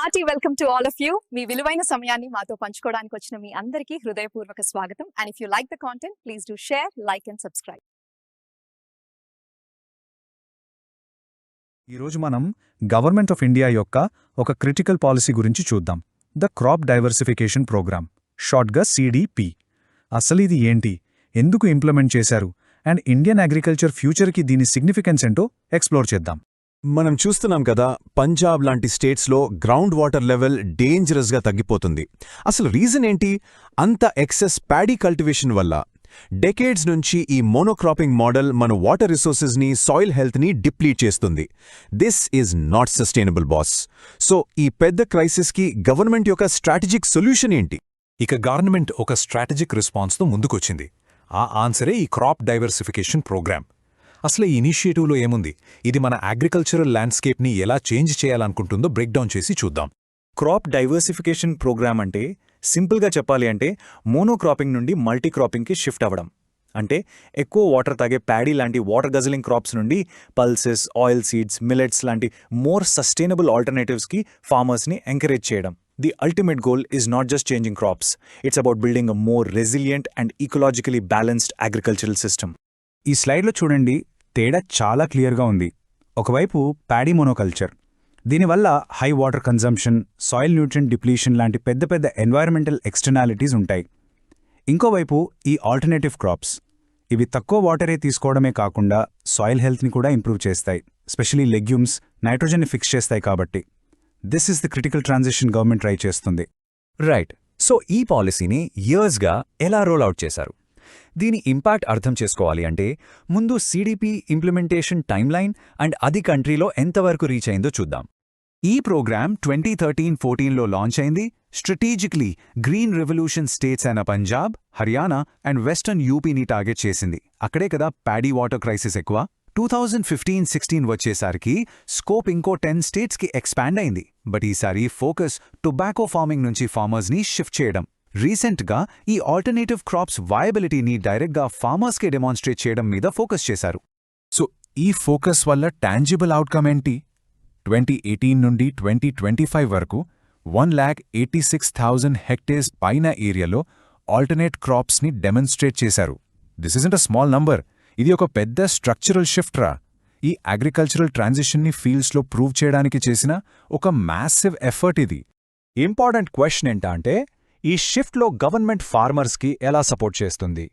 Hearty welcome to all of you. మీ విలువైన సమయాన్ని మాతో పంచుకోవడానికి వచ్చిన మీ అందరికీ హృదయపూర్వక స్వాగతం. And if you like the content, please do share, like and subscribe. ఈరోజు మనం గవర్నమెంట్ ఆఫ్ ఇండియా యొక్క ఒక క్రిటికల్ పాలసీ గురించి చూద్దాం. ద క్రాప్ డైవర్సిఫికేషన్ ప్రోగ్రామ్, షార్ట్గా CDP. అసలు ఇది ఏంటి, ఎందుకు ఇంప్లిమెంట్ చేశారు, అండ్ ఇండియన్ అగ్రికల్చర్ ఫ్యూచర్కి దీని సిగ్నిఫికెన్స్ ఏంటో ఎక్స్ప్లోర్ చేద్దాం. మనం చూస్తున్నాం కదా, పంజాబ్ లాంటి స్టేట్స్లో గ్రౌండ్ వాటర్ లెవెల్ డేంజరస్గా తగ్గిపోతుంది. అసలు రీజన్ ఏంటి? అంత ఎక్సెస్ ప్యాడీ కల్టివేషన్ వల్ల. డెకేడ్స్ నుంచి ఈ మోనోక్రాపింగ్ మోడల్ మన వాటర్ రిసోర్సెస్ని, సాయిల్ హెల్త్ని డిప్లీట్ చేస్తుంది. This is not sustainable boss. So ఈ పెద్ద క్రైసిస్కి గవర్నమెంట్ యొక్క స్ట్రాటజిక్ సొల్యూషన్ ఏంటి? ఇక గవర్నమెంట్ ఒక స్ట్రాటజిక్ రెస్పాన్స్తో ముందుకొచ్చింది. ఆ ఆన్సరే ఈ క్రాప్ డైవర్సిఫికేషన్ ప్రోగ్రామ్. అసలు ఈ ఇనిషియేటివ్లో ఏముంది, ఇది మన అగ్రికల్చరల్ ల్యాండ్స్కేప్ని ఎలా చేంజ్ చేయాలనుకుంటుందో బ్రేక్డౌన్ చేసి చూద్దాం. క్రాప్ డైవర్సిఫికేషన్ ప్రోగ్రామ్ అంటే, సింపుల్గా చెప్పాలి అంటే, మోనోక్రాపింగ్ నుండి మల్టీక్రాపింగ్కి షిఫ్ట్ అవ్వడం. అంటే ఎక్కువ వాటర్ తాగే ప్యాడీ లాంటి వాటర్ గజలింగ్ క్రాప్స్ నుండి పల్సెస్, ఆయిల్ సీడ్స్, మిల్లెట్స్ లాంటి మోర్ సస్టైనబుల్ ఆల్టర్నేటివ్స్కి ఫార్మర్స్ని ఎంకరేజ్ చేయడం. The ultimate goal is not just changing crops, it's about building a more resilient and ecologically balanced agricultural system. ఈ స్లైడ్లో చూడండి, తేడా చాలా క్లియర్గా ఉంది. ఒకవైపు ప్యాడీ మోనోకల్చర్, దీనివల్ల high water consumption, soil nutrient depletion లాంటి పెద్ద పెద్ద ఎన్వైరన్మెంటల్ ఎక్స్టర్నాలిటీస్ ఉంటాయి. ఇంకోవైపు ఈ ఆల్టర్నేటివ్ క్రాప్స్, ఇవి తక్కువ వాటరే తీసుకోవడమే కాకుండా సాయిల్ హెల్త్ని కూడా ఇంప్రూవ్ చేస్తాయి. స్పెషలీ లెగ్యూమ్స్ నైట్రోజన్ని ఫిక్స్ చేస్తాయి కాబట్టి. This is the critical transition government try చేస్తుంది. రైట్. సో ఈ పాలసీని ఇయర్స్గా ఎలా రోల్ అవుట్ చేశారు? దీని ఇంపాక్ట్ అర్థం చేసుకోవాలి అంటే ముందు CDP ఇంప్లిమెంటేషన్ టైమ్లైన్ అండ్ అది కంట్రీలో ఎంతవరకు రీచ్ అయిందో చూద్దాం. ఈ ప్రోగ్రామ్ 2013-14లో లాంచ్ అయింది. స్ట్రాటజిక్లీ గ్రీన్ రెవల్యూషన్ స్టేట్స్ అయిన పంజాబ్, హర్యానా అండ్ వెస్టర్న్ యూపీని టార్గెట్ చేసింది. అక్కడే కదా ప్యాడీ వాటర్ క్రైసిస్ ఎక్కువ. 2015-16 వచ్చేసరికి స్కోప్ ఇంకో 10 స్టేట్స్కి ఎక్స్పాండ్ అయింది. బట్ ఈసారి ఫోకస్ టొబాకో ఫార్మింగ్ నుంచి ఫార్మర్స్ని షిఫ్ట్ చేయడం. రీసెంట్గా ఈ ఆల్టర్నేటివ్ క్రాప్స్ వయబిలిటీని డైరెక్ట్గా ఫార్మర్స్కే డెమాన్స్ట్రేట్ చేయడం మీద ఫోకస్ చేశారు. సో ఈ ఫోకస్ వల్ల టాంజిబుల్ అవుట్కమ్ ఏంటి? 2018 నుండి 2025 వరకు 1,86,000 హెక్టేర్స్ పైన ఏరియాలో ఆల్టర్నేట్ క్రాప్స్ని డెమాన్స్ట్రేట్ చేశారు. This isn't a small number. ఇది ఒక పెద్ద స్ట్రక్చరల్ షిఫ్ట్ రా. ఈ అగ్రికల్చరల్ ట్రాన్సిషన్ని ఫీల్డ్స్లో ప్రూవ్ చేయడానికి చేసిన ఒక మ్యాసివ్ ఎఫర్ట్ ఇది. ఇంపార్టెంట్ క్వశ్చన్ ఏంటంటే, ఈ షిఫ్ట్లో గవర్నమెంట్ ఫార్మర్స్కి ఎలా సపోర్ట్ చేస్తుంది?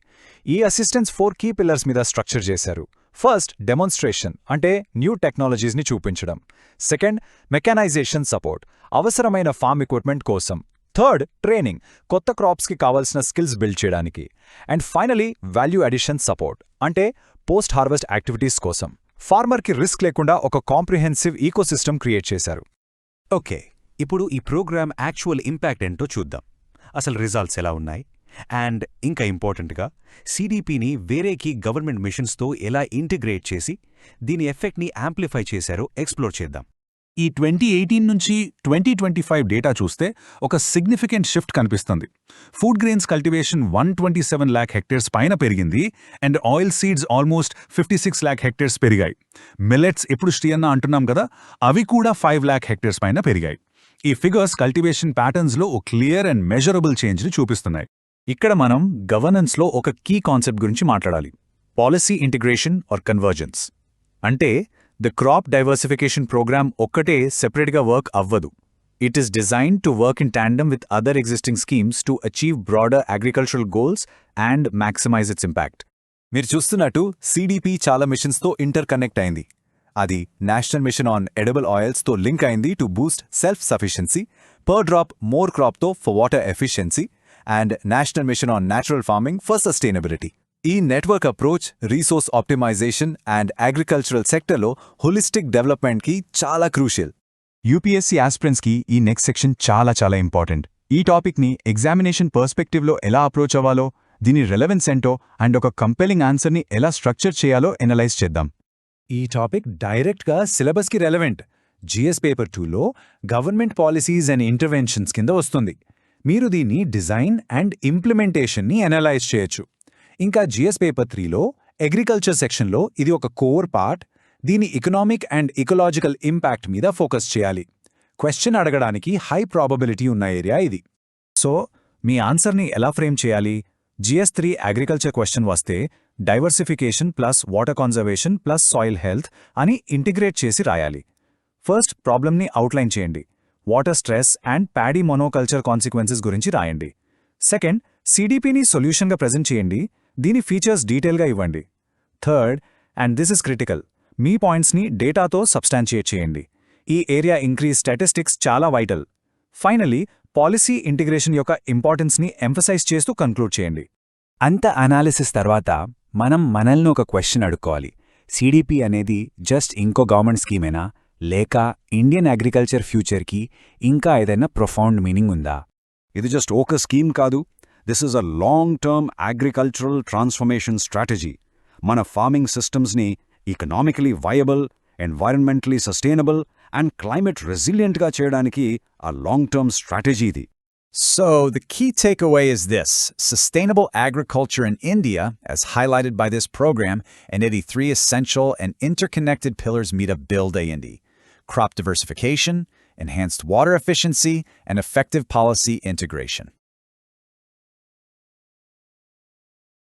ఈ అసిస్టెన్స్ 4 కీ పిల్లర్స్ మీద స్ట్రక్చర్ చేశారు. ఫస్ట్, డెమాన్స్ట్రేషన్ అంటే న్యూ టెక్నాలజీస్ని చూపించడం. సెకండ్, మెకానైజేషన్ సపోర్ట్, అవసరమైన ఫార్మ్ ఎక్విప్మెంట్ కోసం. థర్డ్, ట్రైనింగ్, కొత్త క్రాప్స్కి కావాల్సిన స్కిల్స్ బిల్డ్ చేయడానికి. And finally, value addition support అంటే పోస్ట్ హార్వెస్ట్ యాక్టివిటీస్ కోసం. ఫార్మర్కి రిస్క్ లేకుండా ఒక కాంప్రిహెన్సివ్ ఈకోసిస్టమ్ క్రియేట్ చేశారు. ఓకే, ఇప్పుడు ఈ ప్రోగ్రామ్ యాక్చువల్ ఇంపాక్ట్ ఏంటో చూద్దాం. అసలు రిజల్ట్స్ ఎలా ఉన్నాయి, అండ్ ఇంకా ఇంపార్టెంట్గా CDPని వేరే కీ గవర్నమెంట్ మిషన్స్తో ఎలా ఇంటిగ్రేట్ చేసి దీని ఎఫెక్ట్ని యాంప్లిఫై చేశారో ఎక్స్ప్లోర్ చేద్దాం. ఈ 2018 నుంచి 2025 డేటా చూస్తే ఒక సిగ్నిఫికెంట్ షిఫ్ట్ కనిపిస్తుంది. Food grains cultivation 127 lakh hectares పైన పెరిగింది, and oil seeds almost 56 lakh hectares పెరిగాయి. మిల్లెట్స్ ఎప్పుడు శ్రీయన్న అంటున్నాం కదా, అవి కూడా 5 lakh హెక్టేర్స్ పైన పెరిగాయి. ఈ ఫిగర్స్ కల్టివేషన్ ప్యాటర్న్స్లో ఓ క్లియర్ అండ్ మెజరబుల్ చేంజ్ని చూపిస్తున్నాయి. ఇక్కడ మనం గవర్నెన్స్లో ఒక కీ కాన్సెప్ట్ గురించి మాట్లాడాలి. Policy integration or convergence. అంటే ద క్రాప్ డైవర్సిఫికేషన్ ప్రోగ్రామ్ ఒక్కటే సెపరేట్గా వర్క్ అవ్వదు. It is designed to work in tandem with other existing schemes to achieve broader agricultural goals and maximise its impact. మీరు చూస్తున్నట్టు CDP చాలా మిషన్స్తో ఇంటర్ కనెక్ట్ అయింది. అది నేషనల్ మిషన్ ఆన్ ఎడబుల్ ఆయిల్స్తో లింక్ అయింది to boost self sufficiency, per drop more క్రాప్తో for water efficiency, and national mission on natural farming for sustainability. ఈ network approach resource optimisation and agricultural సెక్టర్లో holistic డెవలప్మెంట్కి చాలా crucial. UPSC ఆస్పిరెంట్స్కి ఈ next section చాలా important. ఈ టాపిక్ని ఎగ్జామినేషన్ పర్స్పెక్టివ్లో ఎలా అప్రోచ్ అవ్వాలో, దీని రెలవెన్స్ ఏంటో, అండ్ ఒక కంపెలింగ్ ఆన్సర్ని ఎలా స్ట్రక్చర్ చేయాలో ఎనలైజ్ చేద్దాం. ఈ టాపిక్ డైరెక్ట్గా సిలబస్కి రెలవెంట్. GS పేపర్ 2లో గవర్నమెంట్ పాలసీస్ అండ్ ఇంటర్వెన్షన్స్ కింద వస్తుంది. మీరు దీన్ని డిజైన్ అండ్ ఇంప్లిమెంటేషన్ని ఎనలైజ్ చేయొచ్చు. ఇంకా GS పేపర్ 3లో అగ్రికల్చర్ సెక్షన్లో ఇది ఒక కోర్ పార్ట్. దీని ఎకనామిక్ అండ్ ఇకలాజికల్ ఇంపాక్ట్ మీద ఫోకస్ చేయాలి. క్వశ్చన్ అడగడానికి హై ప్రాబబిలిటీ ఉన్న ఏరియా ఇది. సో మీ ఆన్సర్ని ఎలా ఫ్రేమ్ చేయాలి? GS3 అగ్రికల్చర్ క్వశ్చన్ వస్తే diversification plus water conservation plus soil health అని ఇంటిగ్రేట్ చేసి రాయాలి. ఫస్ట్ ప్రాబ్లమ్ని అవుట్లైన్ చేయండి. Water stress and paddy monoculture consequences గురించి రాయండి. సెకండ్, CDPని సొల్యూషన్గా ప్రెజెంట్ చేయండి. దీని ఫీచర్స్ డీటెయిల్గా ఇవ్వండి. Third, and this is critical, మీ పాయింట్స్ని డేటాతో సబ్స్టాన్షియేట్ చేయండి. ఈ ఏరియా ఇంక్రీజ్ స్టాటిస్టిక్స్ చాలా వైటల్. ఫైనలీ, పాలసీ ఇంటిగ్రేషన్ యొక్క ఇంపార్టెన్స్ని ఎంఫసైజ్ చేస్తూ కన్క్లూడ్ చేయండి. అంత అనాలిసిస్ తర్వాత మనం మనల్ని ఒక క్వశ్చన్ అడుక్కోవాలి. CDP అనేది జస్ట్ ఇంకో గవర్నమెంట్ స్కీమేనా, లేక ఇండియన్ అగ్రికల్చర్ ఫ్యూచర్కి ఇంకా ఏదైనా ప్రొఫౌండ్ మీనింగ్ ఉందా? ఇది జస్ట్ ఒక స్కీమ్ కాదు. This is a long term agricultural transformation strategy. మన ఫార్మింగ్ సిస్టమ్స్ని economically viable, environmentally sustainable and climate రెసిలియంట్గా చేయడానికి ఆ లాంగ్ టర్మ్ స్ట్రాటజీ ఇది. So, the key takeaway is this: sustainable agriculture in India, as highlighted by this program, and the 3 essential and interconnected pillars meet up build a Indi: crop diversification, enhanced water efficiency, and effective policy integration.